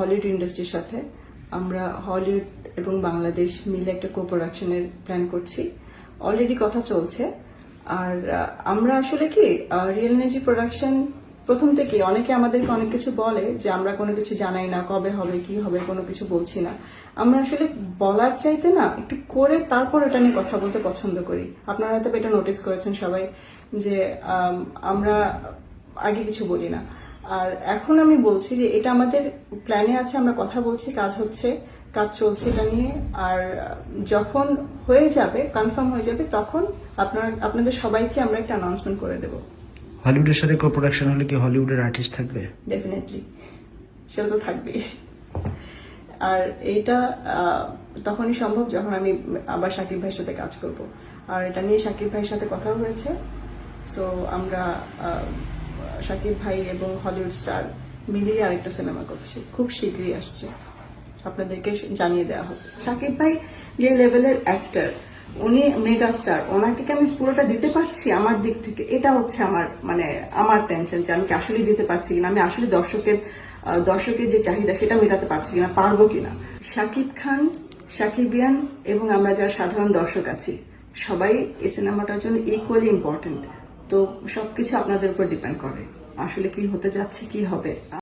Hollywood ইন্ডাস্ট্রির সাথে আমরা হলিউড এবং বাংলাদেশ মিলে একটা কো-প্রোডাকশনের প্ল্যান করছি। অলরেডি কথা চলছে। আর আমরা আসলে কি রিয়েল এনার্জি প্রোডাকশন প্রথম থেকে অনেকে আমাদেরকে অনেক কিছু বলে যে আমরা কোনো কিছু জানাই না, কবে হবে কি হবে কোনো কিছু বলছি না। আমরা আসলে বলার চাইতে না একটু করে তারপর এটা নিয়ে কথা বলতে পছন্দ করি। আপনারা হয়তো এটা নোটিস করেছেন সবাই যে আমরা আগে কিছু বলি না। আর এখন আমি বলছি যে এটা আমাদের প্ল্যানে আছে, আমরা কথা বলছি, কাজ হচ্ছে, কাজ চলছে এটা নিয়ে। আর যখন হয়ে যাবে, কনফার্ম হয়ে যাবে, তখন আপনাদের সবাইকে আমরা একটা অ্যানাউন্সমেন্ট করে দেবো। হলিউডের সাথে কো প্রোডাকশন হলে কি হলিউডের আর্টিস্ট থাকবে? ডেফিনেটলি, সেটা তো থাকবেই। আর এইটা তখনই সম্ভব যখন আমি আবার শাকিব ভাইয়ের সাথে কাজ করব। আর এটা নিয়ে শাকিব ভাইয়ের সাথে কথা হয়েছে। সো আমরা শাকিব ভাই এবং হলিউড স্টার মিলিয়ে আরেকটা সিনেমা করছি, খুব শীঘ্রই আসছে, আপনাদেরকে জানিয়ে দেওয়া হবে। শাকিব ভাই যে লেভেলের অ্যাক্টর, উনি মেগা স্টার, ওনাকে কি আমি পুরোটা দিতে পারছি আমার দিক থেকে? এটা হচ্ছে আমার টেনশন যে আমি কি আসলে দিতে পারছি কিনা, আমি আসলে দর্শকের যে চাহিদা সেটা মেটাতে পারছি কিনা, পারবো কিনা। শাকিব খান, শাকিবিয়ান এবং আমরা যারা সাধারণ দর্শক আছি সবাই এই সিনেমাটার জন্য ইকুয়ালি ইম্পর্টেন্ট। তো সবকিছু আপনাদের উপর ডিপেন্ড করে আসলে কি হতে যাচ্ছে, কি হবে।